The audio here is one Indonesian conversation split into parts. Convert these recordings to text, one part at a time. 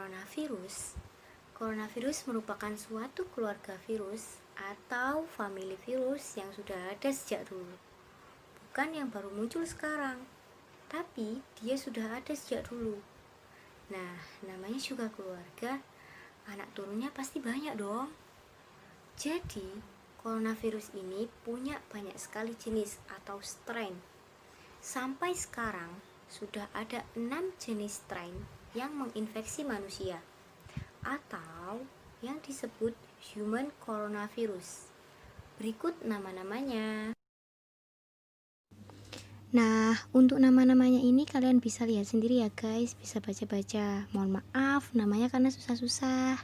Coronavirus. Coronavirus merupakan suatu keluarga virus atau famili virus yang sudah ada sejak dulu. Bukan yang baru muncul sekarang, tapi dia sudah ada sejak dulu. Nah, namanya juga keluarga, anak turunnya pasti banyak dong. Jadi, coronavirus ini punya banyak sekali jenis atau strain. Sampai sekarang, sudah ada 6 jenis strain yang menginfeksi manusia atau yang disebut human coronavirus. Berikut nama-namanya. Nah, untuk nama-namanya ini kalian bisa lihat sendiri ya guys, bisa baca-baca. Mohon maaf namanya karena susah-susah.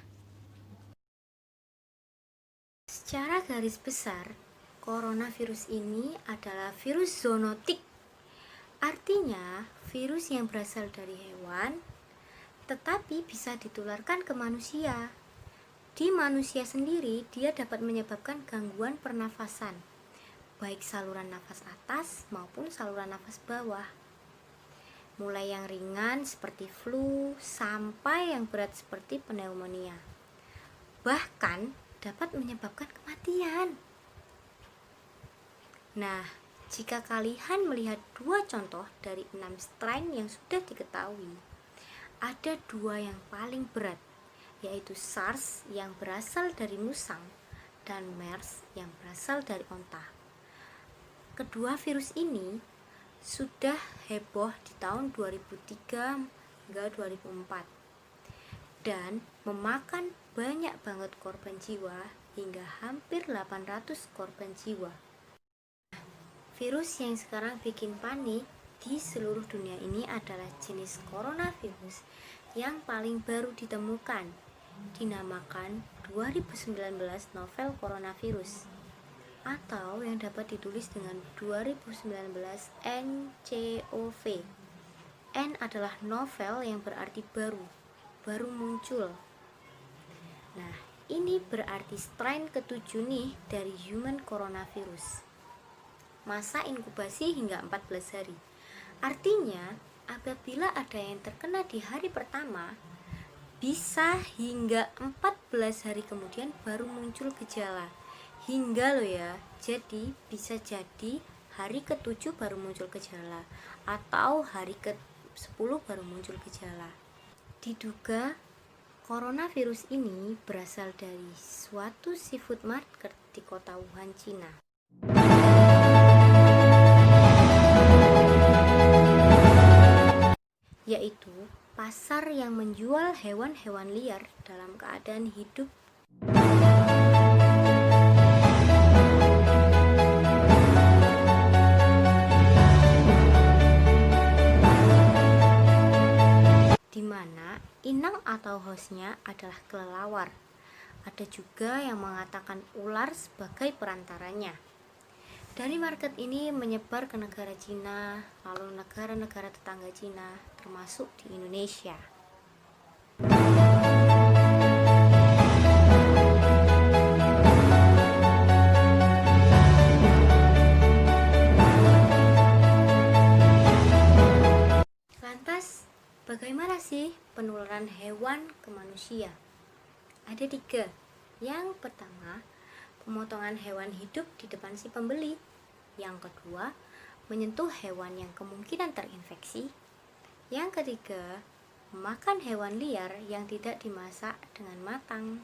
Secara garis besar, coronavirus ini adalah virus zoonotik. Artinya, virus yang berasal dari hewan tetapi bisa ditularkan ke manusia. Di manusia sendiri, dia dapat menyebabkan gangguan pernafasan, baik saluran nafas atas maupun saluran nafas bawah. Mulai yang ringan seperti flu sampai yang berat seperti pneumonia. Bahkan dapat menyebabkan kematian. Nah, jika kalian melihat dua contoh dari 6 strain yang sudah diketahui, ada 2 yang paling berat, yaitu SARS yang berasal dari musang dan MERS yang berasal dari onta. Kedua virus ini sudah heboh di tahun 2003 hingga 2004 dan memakan banyak banget korban jiwa hingga hampir 800 korban jiwa. Virus yang sekarang bikin panik di seluruh dunia ini adalah jenis coronavirus yang paling baru ditemukan, dinamakan 2019 novel coronavirus atau yang dapat ditulis dengan 2019 NCOV. N adalah novel yang berarti baru muncul. Nah, ini berarti strain ke-7 nih dari human coronavirus. Masa inkubasi hingga 14 hari. Artinya, apabila ada yang terkena di hari pertama, bisa hingga 14 hari kemudian baru muncul gejala. Hingga loh ya, jadi bisa jadi hari ke-7 baru muncul gejala atau hari ke-10 baru muncul gejala. Diduga coronavirus ini berasal dari suatu seafood market di kota Wuhan, Cina. Yaitu pasar yang menjual hewan-hewan liar dalam keadaan hidup. Di mana inang atau hostnya adalah kelelawar. Ada juga yang mengatakan ular sebagai perantaranya. Dari market ini menyebar ke negara Cina, lalu negara-negara tetangga Cina, termasuk di Indonesia. Lantas, bagaimana sih penularan hewan ke manusia? Ada 3. Yang pertama, pemotongan hewan hidup di depan si pembeli. Yang kedua, menyentuh hewan yang kemungkinan terinfeksi. Yang ketiga, memakan hewan liar yang tidak dimasak dengan matang.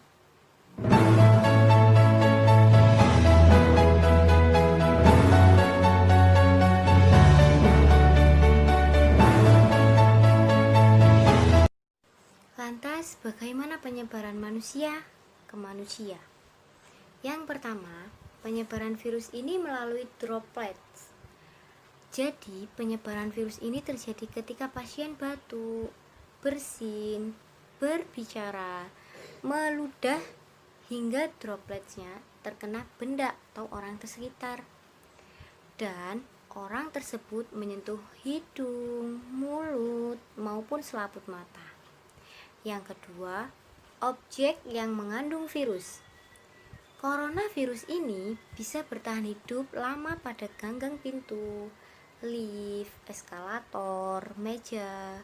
Lantas, bagaimana penyebaran manusia ke manusia? Yang pertama, penyebaran virus ini melalui droplets. Jadi, penyebaran virus ini terjadi ketika pasien batuk, bersin, berbicara, meludah, hingga dropletsnya terkena benda atau orang tersekitar. Dan orang tersebut menyentuh hidung, mulut, maupun selaput mata. Yang kedua, objek yang mengandung virus. Coronavirus ini bisa bertahan hidup lama pada ganggang pintu, lift, eskalator, meja,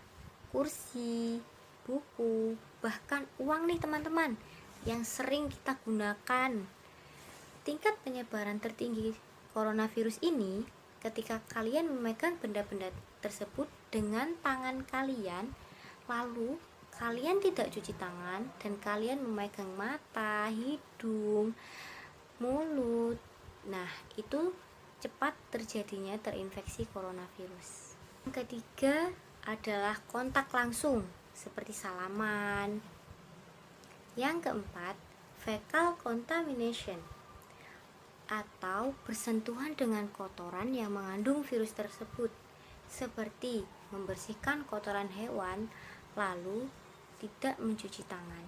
kursi, buku, bahkan uang nih teman-teman yang sering kita gunakan. Tingkat penyebaran tertinggi coronavirus ini ketika kalian memegang benda-benda tersebut dengan tangan kalian, lalu kalian tidak cuci tangan dan kalian memegang mata, hidung, mulut. Nah, itu cepat terjadinya terinfeksi coronavirus. Yang ketiga adalah kontak langsung seperti salaman. Yang keempat, fecal contamination atau bersentuhan dengan kotoran yang mengandung virus tersebut, seperti membersihkan kotoran hewan lalu tidak mencuci tangan.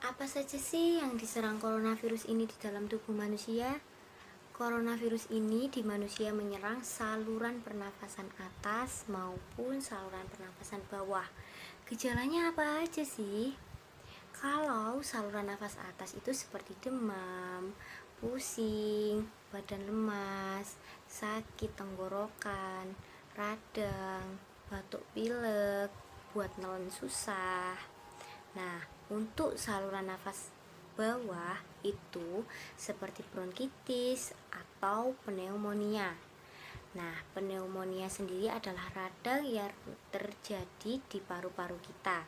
Apa saja sih yang diserang coronavirus ini di dalam tubuh manusia? Coronavirus ini di manusia menyerang saluran pernafasan atas maupun saluran pernafasan bawah. Gejalanya apa aja sih? Kalau saluran nafas atas itu seperti demam, pusing, badan lemas, sakit tenggorokan, radang, batuk pilek, buat nelen susah. Nah, untuk saluran nafas bawah itu seperti bronkitis atau pneumonia. Nah, pneumonia sendiri adalah radang yang terjadi di paru-paru kita.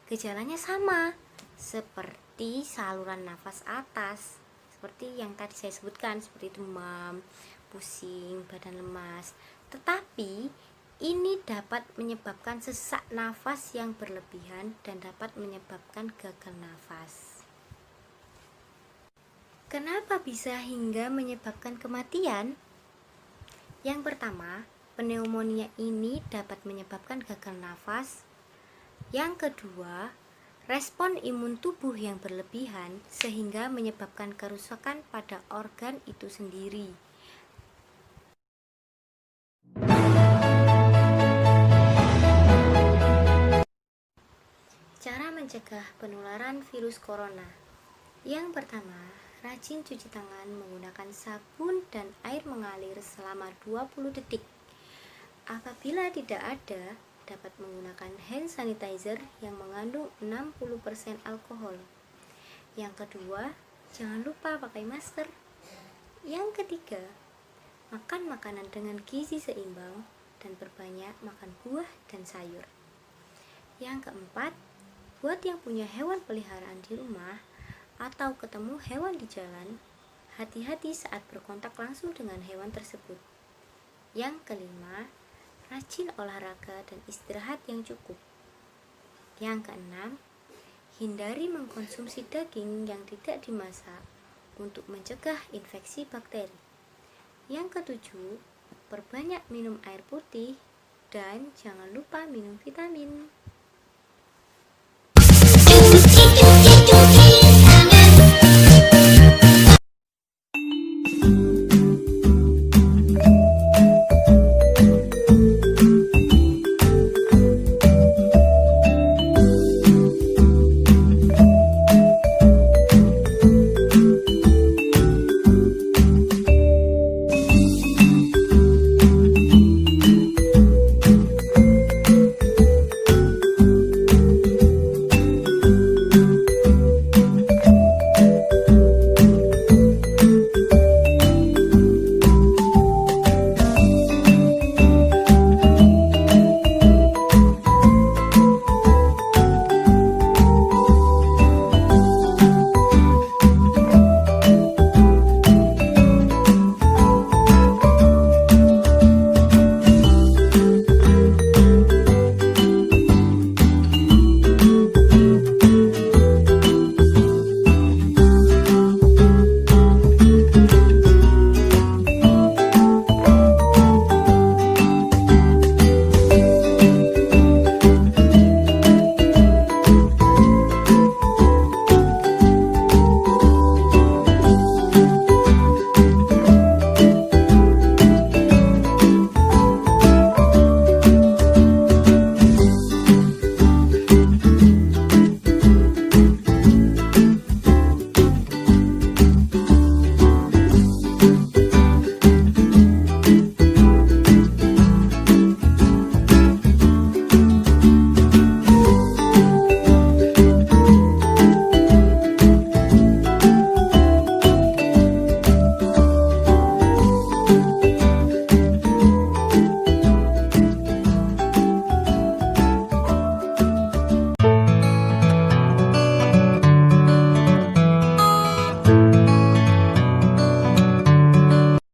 Gejalanya sama seperti saluran nafas atas, seperti yang tadi saya sebutkan, seperti demam, pusing, badan lemas. Tetapi ini dapat menyebabkan sesak nafas yang berlebihan dan dapat menyebabkan gagal nafas. Kenapa bisa hingga menyebabkan kematian? Yang pertama, pneumonia ini dapat menyebabkan gagal nafas. Yang kedua, respon imun tubuh yang berlebihan sehingga menyebabkan kerusakan pada organ itu sendiri. Cara mencegah penularan virus corona. Yang pertama, rajin cuci tangan menggunakan sabun dan air mengalir selama 20 detik. Apabila tidak ada, dapat menggunakan hand sanitizer yang mengandung 60% alkohol. Yang kedua, jangan lupa pakai masker. Yang ketiga, makan makanan dengan gizi seimbang dan perbanyak makan buah dan sayur. Yang keempat, buat yang punya hewan peliharaan di rumah atau ketemu hewan di jalan, hati-hati saat berkontak langsung dengan hewan tersebut. Yang kelima, rajin olahraga dan istirahat yang cukup. Yang keenam, hindari mengkonsumsi daging yang tidak dimasak untuk mencegah infeksi bakteri. Yang ketujuh, perbanyak minum air putih dan jangan lupa minum vitamin.